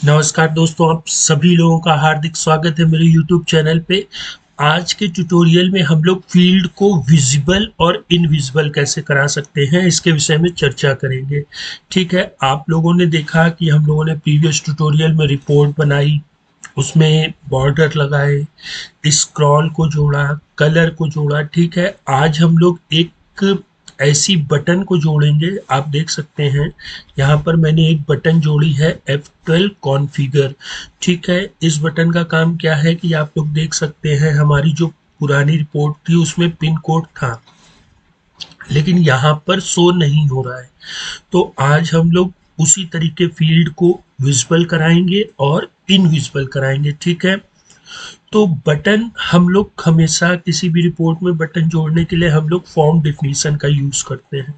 नमस्कार दोस्तों, आप सभी लोगों का हार्दिक स्वागत है मेरे YouTube चैनल पे। आज के ट्यूटोरियल में हम लोग फील्ड को विजिबल और इनविजिबल कैसे करा सकते हैं, इसके विषय में चर्चा करेंगे। ठीक है, आप लोगों ने देखा कि हम लोगों ने प्रीवियस ट्यूटोरियल में रिपोर्ट बनाई, उसमें बॉर्डर लगाए, स्क्रॉल को जोड़ा, कलर को जोड़ा। ठीक है, आज हम लोग एक ऐसी बटन को जोड़ेंगे। आप देख सकते हैं यहाँ पर मैंने एक बटन जोड़ी है F12 कॉन्फ़िगर। ठीक है, इस बटन का काम क्या है कि आप लोग देख सकते हैं हमारी जो पुरानी रिपोर्ट थी उसमें पिन कोड था, लेकिन यहाँ पर शो नहीं हो रहा है। तो आज हम लोग उसी तरीके फील्ड को विजिबल कराएंगे और इनविजिबल कराएंगे। ठीक है, तो बटन हम लोग हमेशा किसी भी रिपोर्ट में बटन जोड़ने के लिए हम लोग फॉर्म डेफिनेशन का यूज करते हैं।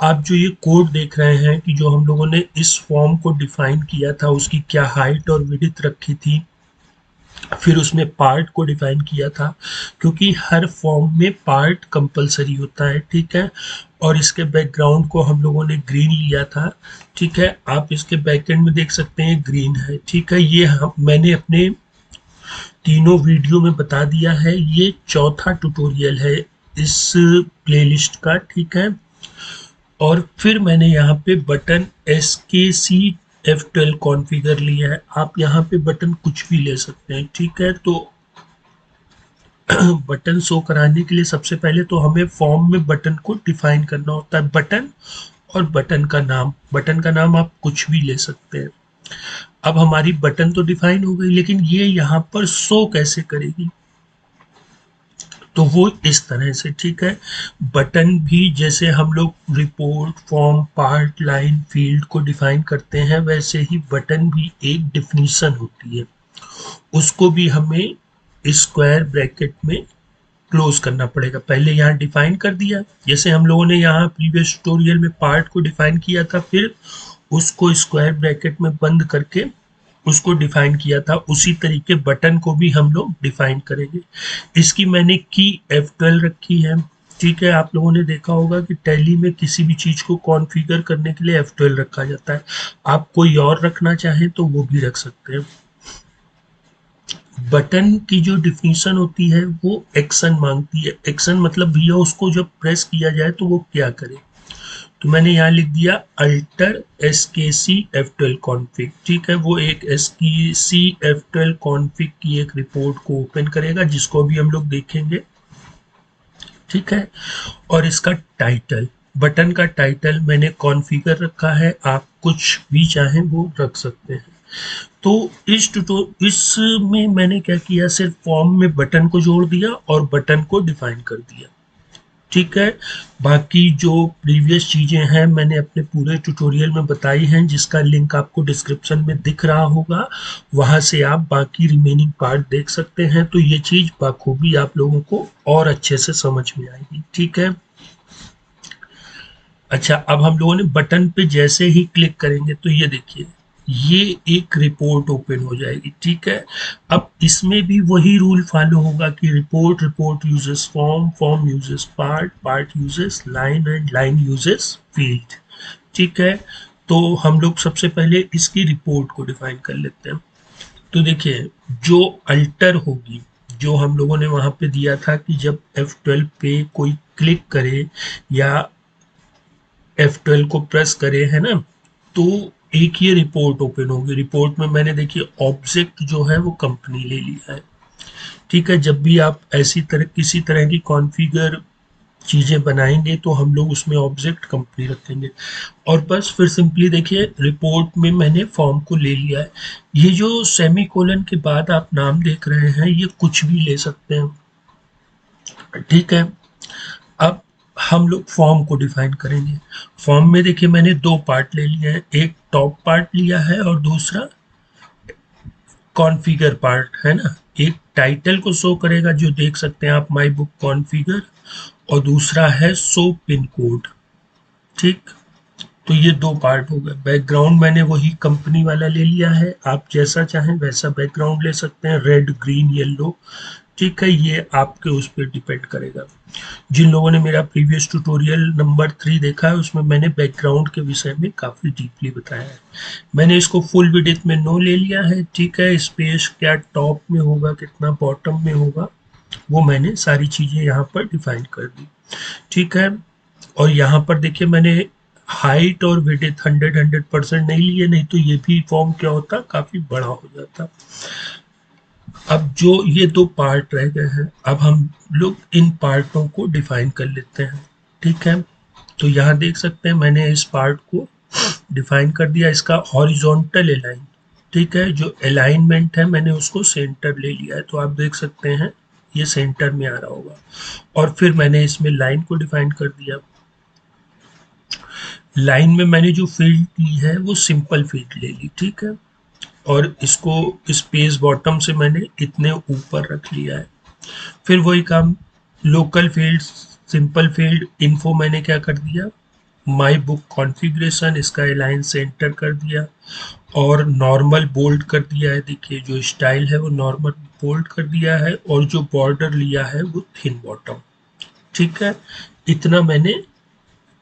आप जो ये कोड देख रहे हैं कि जो हम लोगों ने इस फॉर्म को डिफाइन किया था, उसकी क्या हाइट और विड्थ रखी थी, फिर उसमें पार्ट को डिफाइन किया था, क्योंकि हर फॉर्म में पार्ट कंपलसरी होता है। ठीक है, और इसके बैकग्राउंड को हम लोगों ने ग्रीन लिया था। ठीक है, आप इसके बैकएंड में देख सकते हैं ग्रीन है। ठीक है, ये मैंने अपने तीनों वीडियो में बता दिया है। ये चौथा ट्यूटोरियल है इस प्लेलिस्ट का। ठीक है, और फिर मैंने यहाँ पे बटन SKC F12 कॉन्फ़िगर लिया है। आप यहाँ पे बटन कुछ भी ले सकते हैं। ठीक है, तो बटन शो कराने के लिए सबसे पहले तो हमें फॉर्म में बटन को डिफाइन करना होता है। बटन और बटन का नाम आप कुछ भी ले सकते हैं। अब हमारी बटन तो डिफाइन हो गई, लेकिन ये यहाँ पर शो कैसे करेगी, तो वो इस तरह से। ठीक है, बटन भी जैसे हम लोग report, form, part, line, field को डिफाइन करते हैं, वैसे ही बटन भी एक डिफिनीशन होती है। उसको भी हमें स्क्वायर ब्रैकेट में क्लोज करना पड़ेगा। पहले यहाँ डिफाइन कर दिया, जैसे हम लोगों ने यहाँ प्रीवियस ट्यूटोरियल में पार्ट को डिफाइन किया था, फिर उसको स्क्वायर ब्रैकेट में बंद करके उसको डिफाइन किया था, उसी तरीके बटन को भी हम लोग डिफाइन करेंगे। इसकी मैंने की F12 रखी है। ठीक है, आप लोगों ने देखा होगा कि टैली में किसी भी चीज को कॉन्फ़िगर करने के लिए F12 रखा जाता है। आप कोई और रखना चाहें तो वो भी रख सकते हैं। बटन की जो डिफिनीशन होती है वो एक्शन मांगती है। एक्शन मतलब भैया उसको जब प्रेस किया जाए तो वो क्या करे, तो मैंने यहाँ लिख दिया अल्टर SKC F12 कॉन्फ़िग। ठीक है, वो एक SKC F12 कॉन्फ़िग की एक रिपोर्ट को ओपन करेगा, जिसको भी हम लोग देखेंगे। ठीक है, और इसका टाइटल, बटन का टाइटल मैंने कॉन्फ़िगर रखा है, आप कुछ भी चाहें वो रख सकते हैं। तो इसमें मैंने क्या किया, सिर्फ फॉर्म में बटन को जोड़ दिया और बटन को डिफाइन कर दिया। ठीक है, बाकी जो प्रीवियस चीजें हैं मैंने अपने पूरे ट्यूटोरियल में बताई हैं, जिसका लिंक आपको डिस्क्रिप्शन में दिख रहा होगा, वहां से आप बाकी रिमेनिंग पार्ट देख सकते हैं। तो ये चीज बखूबी आप लोगों को और अच्छे से समझ में आएगी। ठीक है, अच्छा, अब हम लोगों ने बटन पे जैसे ही क्लिक करेंगे तो ये देखिए, ये एक रिपोर्ट ओपन हो जाएगी। ठीक है, अब इसमें भी वही रूल फॉलो होगा कि report uses form, form uses part, part uses line and line uses field. ठीक है, तो हम लोग सबसे पहले इसकी रिपोर्ट को डिफाइन कर लेते हैं। तो देखिए, जो अल्टर होगी, जो हम लोगों ने वहां पे दिया था कि जब F12 पे कोई क्लिक करे या F12 को प्रेस करे, है ना, तो एक ये रिपोर्ट ओपन होगी। रिपोर्ट में मैंने देखिए ऑब्जेक्ट जो है वो कंपनी ले लिया है। ठीक है, जब भी आप ऐसी तरह किसी तरह की कॉन्फ़िगर चीजें बनाएंगे तो हम लोग उसमें ऑब्जेक्ट कंपनी रखेंगे। और बस फिर सिंपली देखिए, रिपोर्ट में मैंने फॉर्म को ले लिया है। ये जो सेमी कोलन के बाद आप नाम देख रहे हैं, ये कुछ भी ले सकते हैं। ठीक है, अब हम लोग फॉर्म को डिफाइन करेंगे। फॉर्म में देखिए मैंने दो पार्ट ले लिए हैं, एक टॉप पार्ट लिया है और दूसरा कॉन्फ़िगर पार्ट, है ना। एक टाइटल को शो करेगा जो देख सकते हैं आप, माई बुक कॉन्फ़िगर, और दूसरा है शो पिन कोड। ठीक, तो ये दो पार्ट हो गए। बैकग्राउंड मैंने वही कंपनी वाला ले लिया है, आप जैसा चाहें वैसा बैकग्राउंड ले सकते हैं, रेड, ग्रीन, येलो, ठीक है, ये आपके उस पर डिपेंड करेगा। जिन लोगों ने मेरा प्रीवियस ट्यूटोरियल नंबर 3 देखा है उसमें मैंने बैकग्राउंड के विषय में काफ़ी डीपली बताया है। मैंने इसको फुल विड्थ में नो ले लिया है। ठीक है, स्पेस क्या टॉप में होगा, कितना बॉटम में होगा, वो मैंने सारी चीज़ें यहाँ पर डिफाइन कर दी। ठीक है, और यहाँ पर देखिए मैंने हाइट और विड्थ 100% नहीं लिए, नहीं तो ये भी फॉर्म क्या होता, काफ़ी बड़ा हो जाता। अब जो ये दो पार्ट रह गए हैं, अब हम लोग इन पार्टों को डिफाइन कर लेते हैं। ठीक है, तो यहाँ देख सकते हैं मैंने इस पार्ट को डिफाइन कर दिया, इसका हॉरिजॉन्टल अलाइन। ठीक है, जो अलाइनमेंट है मैंने उसको सेंटर ले लिया है, तो आप देख सकते हैं ये सेंटर में आ रहा होगा। और फिर मैंने इसमें लाइन को डिफाइन कर दिया। लाइन में मैंने जो फील्ड ली है वो सिंपल फील्ड ले ली। ठीक है, और इसको स्पेस बॉटम से मैंने इतने ऊपर रख लिया है। फिर वही काम, local field, simple field, info मैंने क्या कर दिया, माई बुक कॉन्फ़िगरेशन, इसका अलाइन सेंटर कर दिया और नॉर्मल बोल्ड कर दिया है। देखिए जो स्टाइल है वो नॉर्मल बोल्ड कर दिया है और जो बॉर्डर लिया है वो थिन बॉटम। ठीक है, इतना मैंने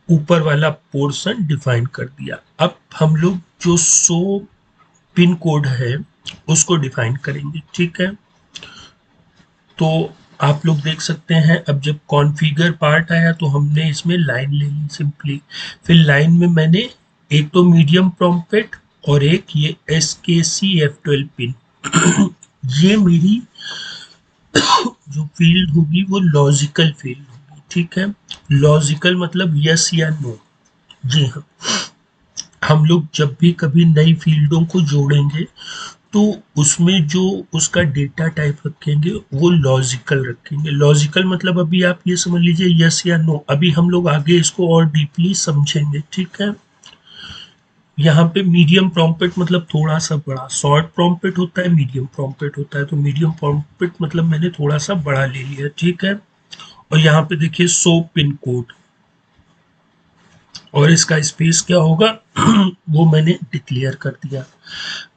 ऊपर वाला पोर्शन डिफाइन कर दिया। अब हम लोग जो 100 पिन कोड है उसको डिफाइन करेंगे। ठीक है, तो आप लोग देख सकते हैं अब जब कॉन्फ़िगर पार्ट आया तो हमने इसमें लाइन ले ली सिंपली। फिर लाइन में मैंने एक तो मीडियम प्रॉम्प्ट और एक ये SKC F12 पिन ये मेरी जो फील्ड होगी वो लॉजिकल फील्ड होगी। ठीक है, लॉजिकल मतलब यस या नो। जी हाँ, हम लोग जब भी कभी नई फील्डों को जोड़ेंगे तो उसमें जो उसका डेटा टाइप रखेंगे वो लॉजिकल रखेंगे। लॉजिकल मतलब अभी आप ये समझ लीजिए यस या नो। अभी हम लोग आगे इसको और डीपली समझेंगे। ठीक है, यहाँ पे मीडियम प्रॉम्प्ट मतलब थोड़ा सा बड़ा, शॉर्ट प्रॉम्प्ट होता है, मीडियम प्रॉम्प्ट होता है, तो मीडियम प्रॉम्प्ट मतलब मैंने थोड़ा सा बड़ा ले लिया। ठीक है, और यहाँ पे देखिए 100 पिन कोड और इसका स्पेस क्या होगा वो मैंने डिक्लेयर कर दिया।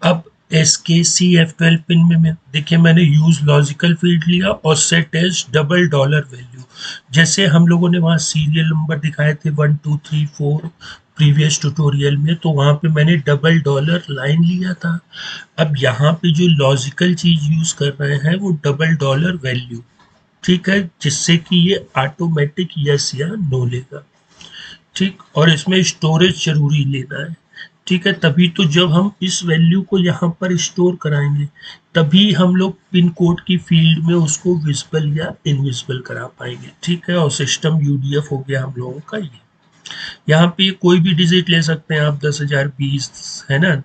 अब SKC F12 पिन में देखिए मैंने यूज लॉजिकल फील्ड लिया और सेट एज $, वैल्यू। जैसे हम लोगों ने वहाँ सीरियल नंबर दिखाए थे 1 2 3 4 प्रीवियस ट्यूटोरियल में, तो वहाँ पे मैंने $, लाइन लिया था। अब यहाँ पे जो लॉजिकल चीज यूज कर रहे हैं वो $, वैल्यू। ठीक है, जिससे कि ये ऑटोमेटिक यस या नो लेगा। ठीक, और इसमें स्टोरेज जरूरी लेना है। ठीक है, तभी तो जब हम इस वैल्यू को यहाँ पर स्टोर कराएंगे तभी हम लोग पिन कोड की फील्ड में उसको विजिबल या इनविजिबल करा पाएंगे। ठीक है, और सिस्टम UDF हो गया हम लोगों का ये। यहाँ पे कोई भी डिजिट ले सकते हैं आप, 10,020 है ना,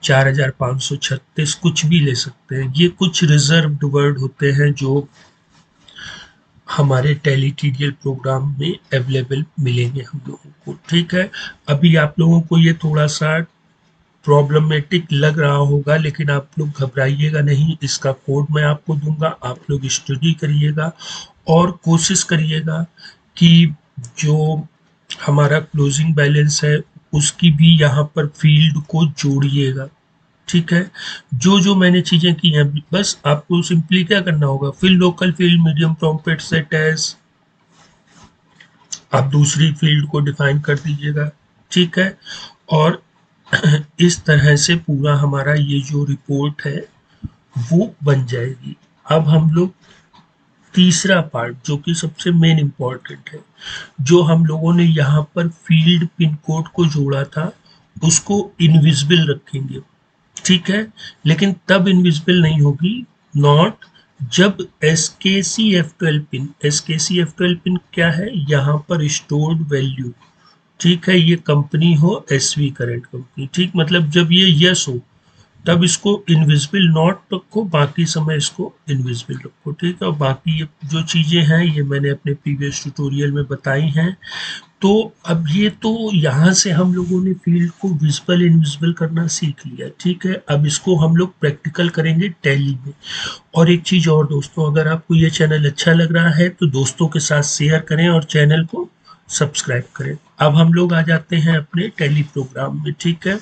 4,536, कुछ भी ले सकते हैं। ये कुछ रिजर्व्ड वर्ड होते हैं जो हमारे टेलीटीरियल प्रोग्राम में अवेलेबल मिलेंगे हम लोगों को। ठीक है, अभी आप लोगों को ये थोड़ा सा प्रॉब्लमेटिक लग रहा होगा, लेकिन आप लोग घबराइएगा नहीं, इसका कोड मैं आपको दूंगा, आप लोग स्टडी करिएगा और कोशिश करिएगा कि जो हमारा क्लोजिंग बैलेंस है उसकी भी यहाँ पर फील्ड को जोड़िएगा। ठीक है, जो जो मैंने चीजें की हैं बस आपको सिंपली क्या करना होगा, fill local field medium prompt set as, आप दूसरी फील्ड को डिफाइन कर दीजिएगा। ठीक है, और इस तरह से पूरा हमारा ये जो रिपोर्ट है वो बन जाएगी। अब हम लोग तीसरा पार्ट जो कि सबसे मेन इम्पॉर्टेंट है, जो हम लोगों ने यहाँ पर फील्ड पिन कोड को जोड़ा था उसको इनविजिबल रखेंगे। ठीक है, लेकिन तब इनविजिबल नहीं होगी, नॉट जब SKC F12 पिन क्या है, यहाँ पर स्टोर्ड वैल्यू। ठीक है, ये कंपनी हो SV करंट कंपनी। ठीक, मतलब जब ये यस हो तब इसको इनविजिबल नॉट रखो, बाकी समय इसको इनविजिबल रखो। ठीक है, और बाकी ये जो चीजें हैं ये मैंने अपने प्रीवियस ट्यूटोरियल में बताई हैं। तो अब ये तो यहाँ से हम लोगों ने फील्ड को विजिबल इनविजिबल करना सीख लिया। ठीक है, अब इसको हम लोग प्रैक्टिकल करेंगे टैली में। और एक चीज और दोस्तों, अगर आपको ये चैनल अच्छा लग रहा है तो दोस्तों के साथ शेयर करें और चैनल को सब्सक्राइब करें। अब हम लोग आ जाते हैं अपने टैली प्रोग्राम में। ठीक है,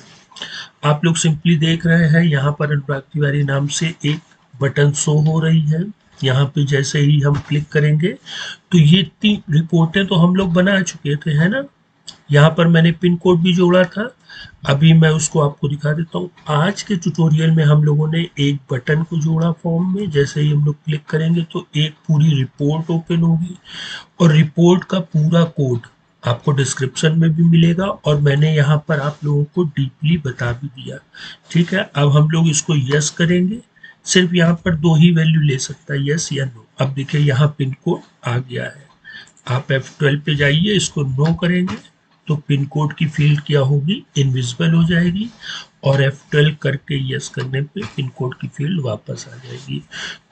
आप लोग सिंपली देख रहे हैं यहाँ पर अनुराग तिवारी नाम से एक बटन शो हो रही है। यहाँ पे जैसे ही हम क्लिक करेंगे तो ये 3 रिपोर्टें तो हम लोग बना चुके थे, है ना। यहाँ पर मैंने पिन कोड भी जोड़ा था। अभी मैं उसको आपको दिखा देता हूँ। आज के ट्यूटोरियल में हम लोगों ने एक बटन को जोड़ा फॉर्म में। जैसे ही हम लोग क्लिक करेंगे तो एक पूरी रिपोर्ट ओपन होगी और रिपोर्ट का पूरा कोड आपको डिस्क्रिप्शन में भी मिलेगा और मैंने यहाँ पर आप लोगों को डीपली बता भी दिया। ठीक है, अब हम लोग इसको यस करेंगे। सिर्फ यहाँ पर 2 ही वैल्यू ले सकता है, यस या नो। अब देखिए यहाँ पिन कोड आ गया है। आप F12 पे जाइए, इसको नो करेंगे तो पिन कोड की फील्ड क्या होगी, इनविजिबल हो जाएगी। और F12 करके यस करने पे पिन कोड की फील्ड वापस आ जाएगी।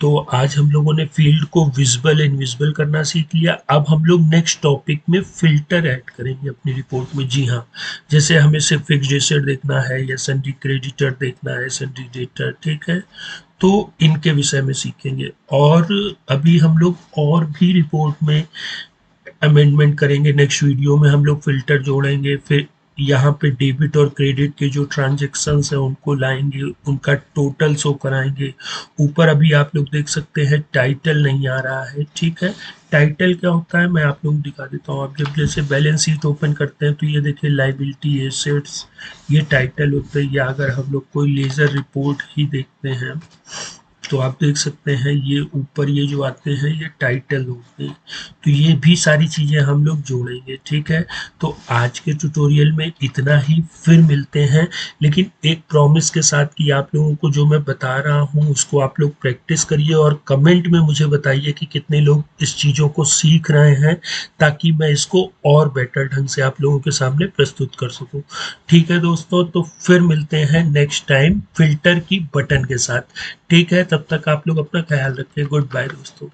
तो आज हम लोगों ने फील्ड को विजिबल इनविजिबल करना सीख लिया। अब हम लोग नेक्स्ट टॉपिक में फिल्टर ऐड करेंगे अपनी रिपोर्ट में। जी हाँ, जैसे हमें सिर्फ फिक्स्ड एसेट देखना है या सन्ड्री क्रेडिटर देखना है, सन्ड्री डेटर, ठीक है, तो इनके विषय में सीखेंगे। और अभी हम लोग और भी रिपोर्ट में अमेंडमेंट करेंगे। नेक्स्ट वीडियो में हम लोग फिल्टर जोड़ेंगे, फिर यहाँ पे डेबिट और क्रेडिट के जो ट्रांजेक्शन्स हैं उनको लाएंगे, उनका टोटल शो कराएंगे। ऊपर अभी आप लोग देख सकते हैं टाइटल नहीं आ रहा है, ठीक है। टाइटल क्या होता है मैं आप लोगों को दिखा देता हूँ। आप जब जैसे बैलेंस शीट ओपन करते हैं तो ये देखिए लाइबिलिटी, एसेट्स, ये टाइटल होते हैं। या अगर हम लोग कोई लेजर रिपोर्ट ही देखते हैं तो आप देख सकते हैं ये ऊपर ये जो आते हैं ये टाइटल होते हैं। तो ये भी सारी चीज़ें हम लोग जोड़ेंगे, ठीक है। तो आज के ट्यूटोरियल में इतना ही, फिर मिलते हैं। लेकिन एक प्रॉमिस के साथ कि आप लोगों को जो मैं बता रहा हूँ उसको आप लोग प्रैक्टिस करिए और कमेंट में मुझे बताइए कि कितने लोग इस चीज़ों को सीख रहे हैं, ताकि मैं इसको और बेटर ढंग से आप लोगों के सामने प्रस्तुत कर सकूँ। ठीक है दोस्तों, तो फिर मिलते हैं नेक्स्ट टाइम फिल्टर की बटन के साथ। ठीक है, तब तक आप लोग अपना ख्याल रखें। गुड बाय दोस्तों।